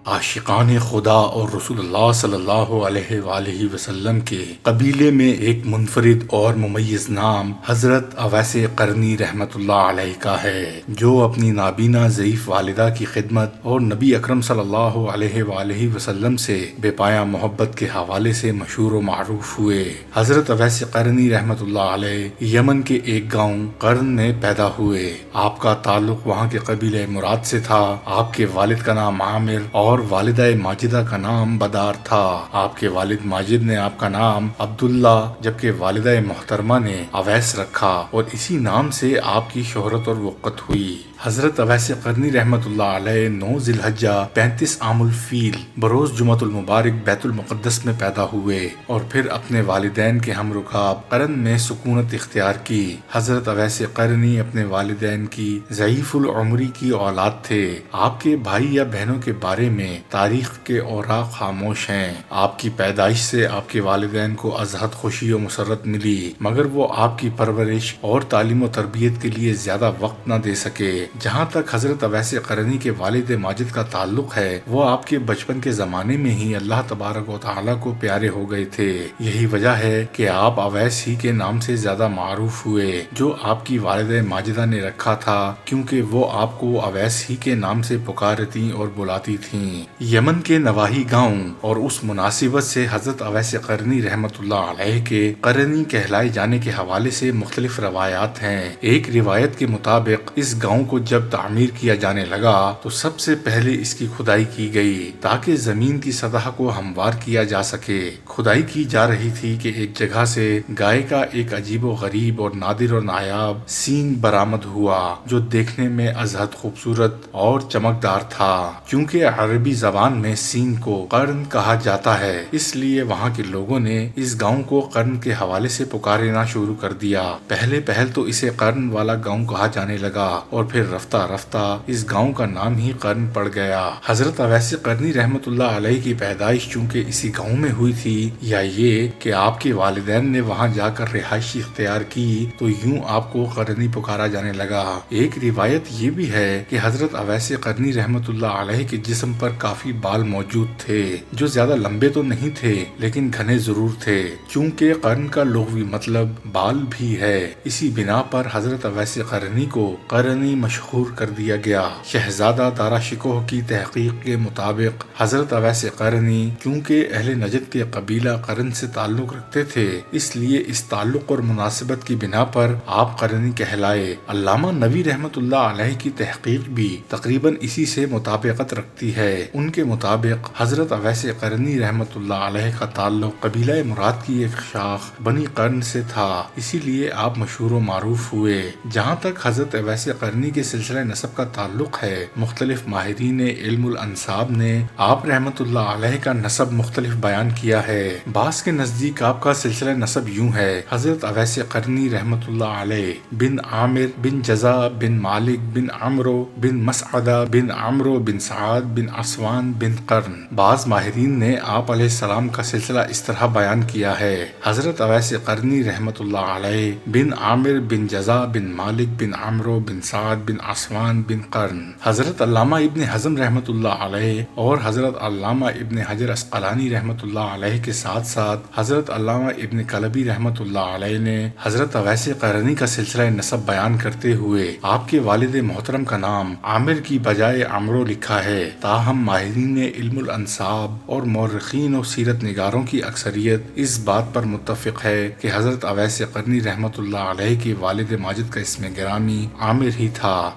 عاشقان خدا اور رسول اللہ صلی اللہ علیہ وآلہ وسلم کے قبیلے میں ایک منفرد اور ممیز نام حضرت اویس قرنی رحمت اللہ علیہ کا ہے، جو اپنی نابینا ضعیف والدہ کی خدمت اور نبی اکرم صلی اللہ علیہ وآلہ وسلم سے بے پایہ محبت کے حوالے سے مشہور و معروف ہوئے۔ حضرت اویس قرنی رحمت اللہ علیہ یمن کے ایک گاؤں قرن میں پیدا ہوئے۔ آپ کا تعلق وہاں کے قبیلہ مراد سے تھا۔ آپ کے والد کا نام عامر اور والدہ ماجدہ کا نام بدار تھا۔ آپ کے والد ماجد نے آپ کا نام عبداللہ جبکہ والدہ محترمہ نے اویس رکھا اور اسی نام سے آپ کی شہرت اور وقت ہوئی۔ حضرت اویس قرنی رحمت اللہ علیہ 9 ذی الحجہ 35 عام الفیل بروز جمعۃ المبارک بیت المقدس میں پیدا ہوئے اور پھر اپنے والدین کے ہم رکاب قرن میں سکونت اختیار کی۔ حضرت اویس قرنی اپنے والدین کی ضعیف العمری کی اولاد تھے۔ آپ کے بھائی یا بہنوں کے بارے میں تاریخ کے اوراق خاموش ہیں۔ آپ کی پیدائش سے آپ کے والدین کو ازحد خوشی و مسرت ملی، مگر وہ آپ کی پرورش اور تعلیم و تربیت کے لیے زیادہ وقت نہ دے سکے۔ جہاں تک حضرت اویس قرنی کے والد ماجد کا تعلق ہے، وہ آپ کے بچپن کے زمانے میں ہی اللہ تبارک و تعالیٰ کو پیارے ہو گئے تھے۔ یہی وجہ ہے کہ آپ اویس ہی کے نام سے زیادہ معروف ہوئے، جو آپ کی والدہ ماجدہ نے رکھا تھا، کیونکہ وہ آپ کو اویس ہی کے نام سے پکارتی اور بلاتی تھیں۔ یمن کے نواحی گاؤں اور اس مناسبت سے حضرت اویس قرنی رحمت اللہ علیہ کے قرنی کہلائے جانے کے حوالے سے مختلف روایات ہیں۔ ایک روایت کے مطابق اس گاؤں کو جب تعمیر کیا جانے لگا تو سب سے پہلے اس کی کھدائی کی گئی تاکہ زمین کی سطح کو ہموار کیا جا سکے۔ کھدائی کی جا رہی تھی کہ ایک جگہ سے گائے کا ایک عجیب و غریب اور نادر و نایاب سینگ برآمد ہوا، جو دیکھنے میں ازحد خوبصورت اور چمکدار تھا۔ کیونکہ عربی زبان میں سینگ کو قرن کہا جاتا ہے، اس لیے وہاں کے لوگوں نے اس گاؤں کو قرن کے حوالے سے پکارنا شروع کر دیا۔ پہلے تو اسے قرن والا گاؤں کہا جانے لگا اور پھر رفتہ رفتہ اس گاؤں کا نام ہی قرن پڑ گیا۔ حضرت اویس قرنی رحمت اللہ علیہ کی پیدائش چونکہ اسی گاؤں میں ہوئی تھی، یا یہ کہ آپ کے والدین نے وہاں جا کر رہائش اختیار کی، تو یوں آپ کو قرنی پکارا جانے لگا۔ ایک روایت یہ بھی ہے کہ حضرت اویس قرنی رحمت اللہ علیہ کے جسم پر کافی بال موجود تھے، جو زیادہ لمبے تو نہیں تھے لیکن گھنے ضرور تھے، چونکہ قرن کا لغوی مطلب بال بھی ہے۔ اسی بنا پر حضرت اویس قرنی کو قرنی مشہور کر دیا گیا۔ شہزادہ دارا شکوہ کی تحقیق کے مطابق حضرت اویس قرنی چونکہ اہل نجد کے قبیلہ قرن سے تعلق رکھتے تھے، اس لیے اس تعلق اور مناسبت کی بنا پر آپ قرنی کہلائے۔ علامہ نووی رحمت اللہ علیہ کی تحقیق بھی تقریباً اسی سے مطابقت رکھتی ہے۔ ان کے مطابق حضرت اویس قرنی رحمت اللہ علیہ کا تعلق قبیلہ مراد کی ایک شاخ بنی قرن سے تھا، اسی لیے آپ مشہور و معروف ہوئے۔ جہاں تک حضرت اویس قرنی کے سلسلہ نسب کا تعلق ہے، مختلف ماہرین علم الانساب نے آپ رحمت اللہ علیہ کا نسب مختلف بیان کیا ہے۔ بعض کے نزدیک آپ کا سلسلہ نسب یوں ہے: حضرت اویس قرنی رحمت اللہ علیہ بن عامر بن جزا بن مالک بن عمرو بن مسعدہ بن عمرو بن سعد بن عصوان بن قرن۔ بعض ماہرین نے آپ علیہ السلام کا سلسلہ اس طرح بیان کیا ہے: حضرت اویس قرنی رحمت اللہ علیہ بن عامر بن جزا بن مالک بن عمرو بن سعد بن عصوان بن قرن۔ حضرت علامہ ابن حزم رحمت اللہ علیہ اور حضرت علامہ ابن حجر عسقلانی رحمت اللہ علیہ کے ساتھ ساتھ حضرت علامہ ابن کلبی رحمت اللہ علیہ نے حضرت اویس قرنی کا سلسلہ نسب بیان کرتے ہوئے آپ کے والد محترم کا نام عامر کی بجائے عمرو لکھا ہے۔ تاہم ماہرین علم الانساب اور مورخین و سیرت نگاروں کی اکثریت اس بات پر متفق ہے کہ حضرت اویس قرنی رحمت اللہ علیہ کے والد ماجد کا اسم گرامی عامر ہی تھا۔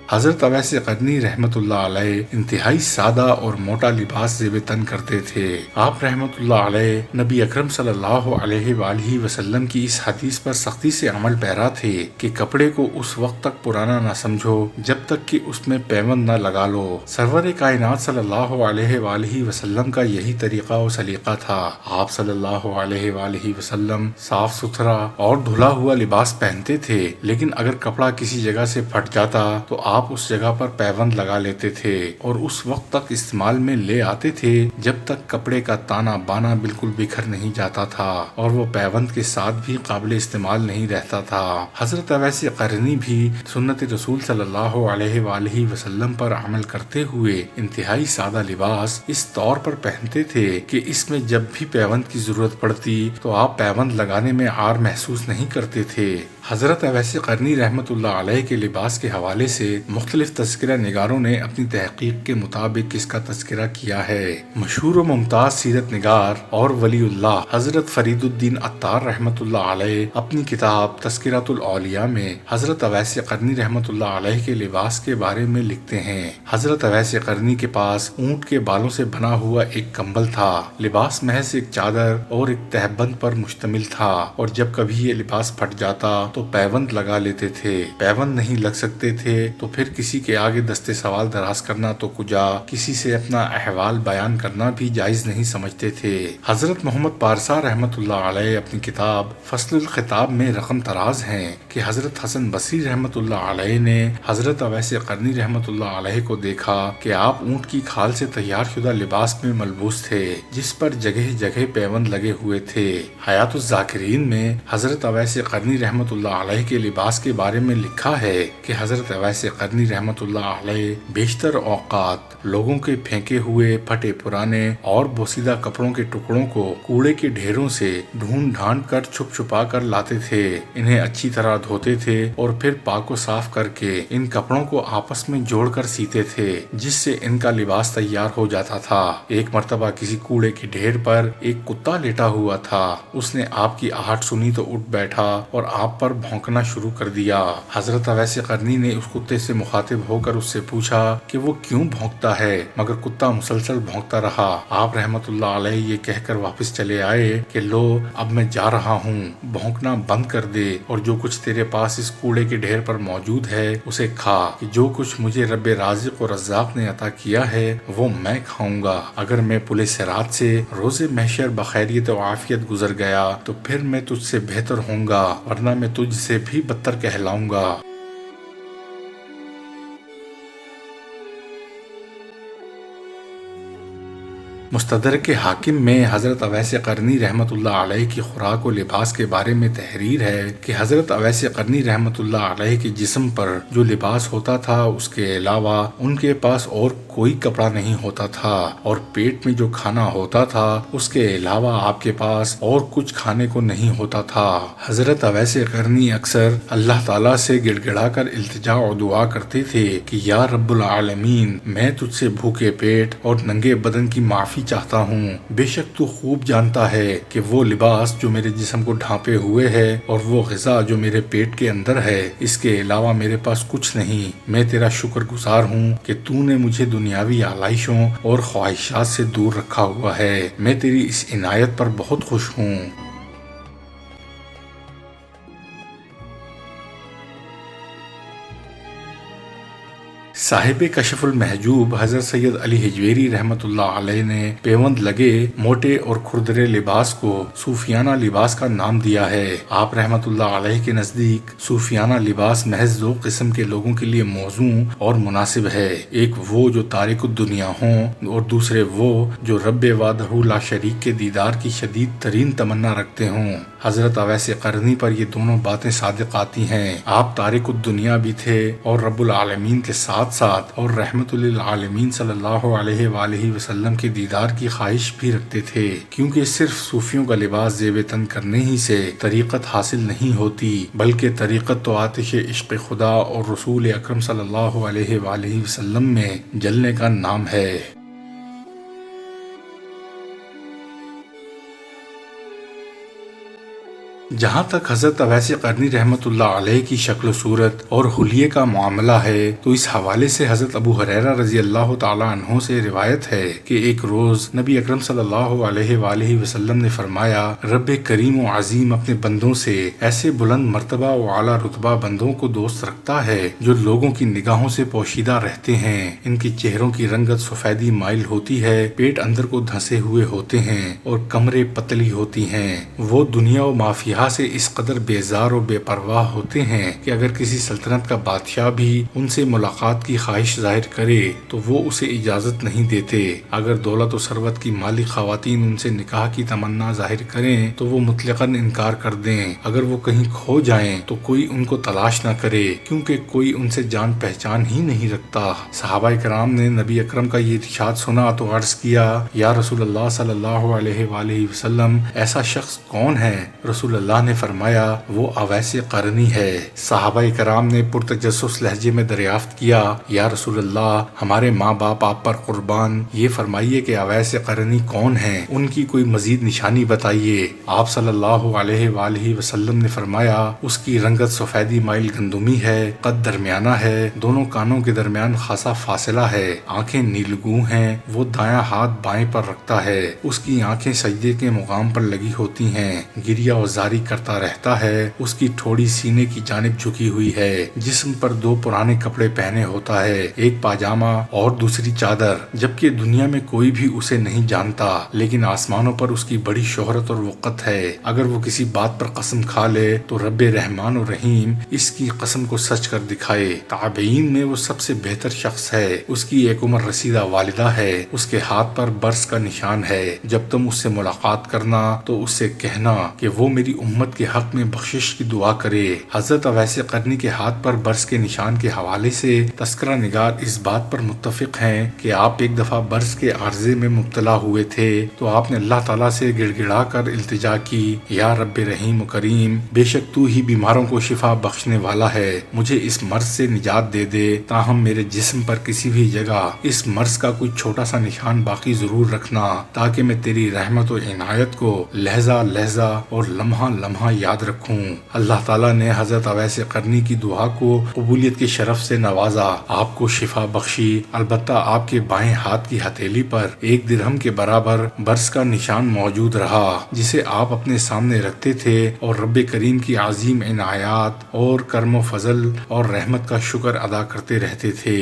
حضرت اویس قرنی رحمت اللہ علیہ انتہائی سادہ اور موٹا لباس زیب تن کرتے تھے۔ آپ رحمت اللہ علیہ نبی اکرم صلی اللہ علیہ وآلہ وسلم کی اس حدیث پر سختی سے عمل پیرا تھے کہ کپڑے کو اس وقت تک پرانا نہ سمجھو جب تک کہ اس میں پیوند نہ لگا لو۔ سرور کائنات صلی اللہ علیہ وآلہ وسلم کا یہی طریقہ و سلیقہ تھا۔ آپ صلی اللہ علیہ وآلہ وسلم صاف ستھرا اور دھلا ہوا لباس پہنتے تھے، لیکن اگر کپڑا کسی جگہ سے پھٹ جاتا تو آپ آپ اس جگہ پر پیوند لگا لیتے تھے اور اس وقت تک استعمال میں لے آتے تھے جب تک کپڑے کا تانا بانا بالکل بکھر نہیں جاتا تھا اور وہ پیوند کے ساتھ بھی قابل استعمال نہیں رہتا تھا۔ حضرت اویس قرنی بھی سنت رسول صلی اللہ علیہ وآلہ وسلم پر عمل کرتے ہوئے انتہائی سادہ لباس اس طور پر پہنتے تھے کہ اس میں جب بھی پیوند کی ضرورت پڑتی تو آپ پیوند لگانے میں عار محسوس نہیں کرتے تھے۔ حضرت اویس قرنی رحمت اللہ علیہ کے لباس کے حوالے سے مختلف تذکرہ نگاروں نے اپنی تحقیق کے مطابق اس کا تذکرہ کیا ہے۔ مشہور و ممتاز سیرت نگار اور ولی اللہ حضرت فرید الدین عطار رحمت اللہ علیہ اپنی کتاب تذکرۃ الاولیاء میں حضرت اویس قرنی رحمت اللہ علیہ کے لباس کے بارے میں لکھتے ہیں، حضرت اویس قرنی کے پاس اونٹ کے بالوں سے بنا ہوا ایک کمبل تھا۔ لباس محض ایک چادر اور ایک تہبند پر مشتمل تھا اور جب کبھی یہ لباس پھٹ جاتا تو پیوند لگا لیتے تھے۔ پیوند نہیں لگ سکتے تھے تو پھر کسی کے آگے دستے سوال دراز کرنا تو کجا، کسی سے اپنا احوال بیان کرنا بھی جائز نہیں سمجھتے تھے۔ حضرت محمد پارسا رحمت اللہ علیہ اپنی کتاب فصل الخطاب میں رقم تراز ہیں کہ حضرت حسن بصری رحمت اللہ علیہ نے حضرت اویس قرنی رحمت اللہ علیہ کو دیکھا کہ آپ اونٹ کی کھال سے تیار شدہ لباس میں ملبوس تھے جس پر جگہ جگہ پیوند لگے ہوئے تھے۔ حیات الذاکرین میں حضرت اویس قرنی رحمت اللہ علیہ کے لباس کے بارے میں لکھا ہے کہ حضرت اویس قرنی رحمت اللہ علیہ بیشتر اوقات لوگوں کے پھینکے ہوئے پھٹے پرانے اور بوسیدہ کپڑوں کے ٹکڑوں کو کوڑے کے ڈھیروں سے ڈھونڈ ڈھانڈ کر چھپ چھپا کر لاتے تھے، انہیں اچھی طرح دھوتے تھے اور پھر پاک و صاف کر کے ان کپڑوں کو آپس میں جوڑ کر سیتے تھے جس سے ان کا لباس تیار ہو جاتا تھا۔ ایک مرتبہ کسی کوڑے کے ڈھیر پر ایک کتا لیٹا ہوا تھا، اس نے آپ کی آہٹ سنی تو اٹھ بیٹھا اور آپ پر بھونکنا شروع کر دیا۔ حضرت اویس قرنی نے اس کتے سے مخاطب ہو کر اس سے پوچھا کہ وہ کیوں بھونکتا ہے، مگر کتا مسلسل بھونکتا رہا۔ آپ رحمت اللہ علیہ یہ کہہ کر واپس چلے آئے کہ لو اب میں جا رہا ہوں، بھونکنا بند کر دے اور جو کچھ تیرے پاس اس کوڑے کے ڈھیر پر موجود ہے اسے کھا، کہ جو کچھ مجھے رب رازق و رزاق نے عطا کیا ہے وہ میں کھاؤں گا۔ اگر میں پل صراط سے روز محشر بخیریت و عافیت گزر گیا تو پھر میں تجھ سے بہتر ہوں گا، ورنہ میں تجھ سے بھی بدتر کہلاؤں گا۔ مستدرک حاکم میں حضرت اویس قرنی رحمت اللہ علیہ کی خوراک و لباس کے بارے میں تحریر ہے کہ حضرت اویس قرنی رحمت اللہ علیہ کے جسم پر جو لباس ہوتا تھا اس کے علاوہ ان کے پاس اور کوئی کپڑا نہیں ہوتا تھا، اور پیٹ میں جو کھانا ہوتا تھا اس کے علاوہ آپ کے پاس اور کچھ کھانے کو نہیں ہوتا تھا۔ حضرت اویس قرنی اکثر اللہ تعالیٰ سے گڑ گڑا کر التجا و دعا کرتے تھے کہ یا رب العالمین، میں تجھ سے بھوکے پیٹ اور ننگے بدن کی معافی چاہتا ہوں، بے شک تو خوب جانتا ہے کہ وہ لباس جو میرے جسم کو ڈھانپے ہوئے ہے اور وہ غذا جو میرے پیٹ کے اندر ہے، اس کے علاوہ میرے پاس کچھ نہیں۔ میں تیرا شکر گزار ہوں کہ تو نے مجھے دنیاوی آلائشوں اور خواہشات سے دور رکھا ہوا ہے، میں تیری اس عنایت پر بہت خوش ہوں۔ صاحب کشف المحجوب حضرت سید علی حجویری رحمت اللہ علیہ نے پیوند لگے موٹے اور کھردرے لباس کو صوفیانہ لباس کا نام دیا ہے۔ آپ رحمت اللہ علیہ کے نزدیک صوفیانہ لباس محض دو قسم کے لوگوں کے لیے موزوں اور مناسب ہے، ایک وہ جو تارک الدنیا ہوں اور دوسرے وہ جو رب وحدہ لا شریک کے دیدار کی شدید ترین تمنا رکھتے ہوں۔ حضرت اویس قرنی پر یہ دونوں باتیں صادق آتی ہیں، آپ تارک الدنیا بھی تھے اور رب العالمین کے ساتھ اور رحمت للعالمین صلی اللہ علیہ وآلہ وسلم کے دیدار کی خواہش بھی رکھتے تھے، کیونکہ صرف صوفیوں کا لباس زیب تن کرنے ہی سے طریقت حاصل نہیں ہوتی، بلکہ طریقت تو آتش عشق خدا اور رسول اکرم صلی اللہ علیہ وآلہ وسلم میں جلنے کا نام ہے۔ جہاں تک حضرت اویس قرنی رحمت اللہ علیہ کی شکل و صورت اور حلیے کا معاملہ ہے تو اس حوالے سے حضرت ابو ہریرہ رضی اللہ تعالی عنہ سے روایت ہے کہ ایک روز نبی اکرم صلی اللہ علیہ وآلہ وسلم نے فرمایا، رب کریم و عظیم اپنے بندوں سے ایسے بلند مرتبہ و اعلیٰ رتبہ بندوں کو دوست رکھتا ہے جو لوگوں کی نگاہوں سے پوشیدہ رہتے ہیں، ان کے چہروں کی رنگت سفیدی مائل ہوتی ہے، پیٹ اندر کو دھنسے ہوئے ہوتے ہیں اور کمریں پتلی ہوتی ہیں، وہ دنیا و مافیہ انتہا سے اس قدر بیزار و بے پرواہ ہوتے ہیں کہ اگر کسی سلطنت کا بادشاہ بھی ان سے ملاقات کی خواہش ظاہر کرے تو وہ اسے اجازت نہیں دیتے۔ اگر دولت و ثروت کی مالک خواتین ان سے نکاح کی تمنا ظاہر کریں تو وہ مطلقاً انکار کر دیں۔ اگر وہ کہیں کھو جائیں تو کوئی ان کو تلاش نہ کرے، کیونکہ کوئی ان سے جان پہچان ہی نہیں رکھتا۔ صحابہ کرام نے نبی اکرم کا یہ ارشاد سنا تو عرض کیا، یا رسول اللہ صلی اللہ علیہ وآلہ وسلم، ایسا شخص کون ہے؟ رسول اللہ نے فرمایا، وہ اویس قرنی ہے۔ صحابہ کرام نے پرتجسس لہجے میں دریافت کیا، یا رسول اللہ، ہمارے ماں باپ آپ پر قربان، یہ فرمائیے کہ اویس قرنی کون ہیں؟ ان کی کوئی مزید نشانی بتائیے۔ آپ صلی اللہ علیہ وآلہ وسلم نے فرمایا، اس کی رنگت سفیدی مائل گندمی ہے، قد درمیانہ ہے، دونوں کانوں کے درمیان خاصا فاصلہ ہے، آنکھیں نیلگوں ہیں، وہ دایاں ہاتھ بائیں پر رکھتا ہے، اس کی آنکھیں سجدے کے مقام پر لگی ہوتی ہیں، گریہ و زاری کرتا رہتا ہے، اس کی ٹھوڑی سینے کی جانب جھکی ہوئی ہے، جسم پر دو پرانے کپڑے پہنے ہوتا ہے، ایک پاجامہ اور دوسری چادر، جبکہ دنیا میں کوئی بھی اسے نہیں جانتا، لیکن آسمانوں پر اس کی بڑی شہرت اور وقت ہے۔ اگر وہ کسی بات پر قسم کھا لے تو رب رحمان و رحیم اس کی قسم کو سچ کر دکھائے۔ تابعین میں وہ سب سے بہتر شخص ہے، اس کی ایک عمر رسیدہ والدہ ہے، اس کے ہاتھ پر برس کا نشان ہے، جب تم اس سے ملاقات کرنا تو اس سے کہنا کہ وہ میری امت کے حق میں بخشش کی دعا کرے۔ حضرت اویس قرنی کے ہاتھ پر برس کے نشان کے حوالے سے تذکرہ نگار اس بات پر متفق ہیں کہ آپ ایک دفعہ برس کے عارضے میں مبتلا ہوئے تھے تو آپ نے اللہ تعالیٰ سے گڑ گڑا کر التجا کی، یا رب رحیم و کریم، بے شک تو ہی بیماروں کو شفا بخشنے والا ہے، مجھے اس مرض سے نجات دے دے، تاہم میرے جسم پر کسی بھی جگہ اس مرض کا کوئی چھوٹا سا نشان باقی ضرور رکھنا، تاکہ میں تیری رحمت و عنایت کو لہجہ لہجہ اور لمحہ لمحہ یاد رکھوں۔ اللہ تعالیٰ نے حضرت اویس قرنی کی دعا کو قبولیت کے شرف سے نوازا، آپ کو شفا بخشی، البتہ آپ کے بائیں ہاتھ کی ہتھیلی پر 1 درہم کے برابر برس کا نشان موجود رہا، جسے آپ اپنے سامنے رکھتے تھے اور رب کریم کی عظیم عنایات اور کرم و فضل اور رحمت کا شکر ادا کرتے رہتے تھے۔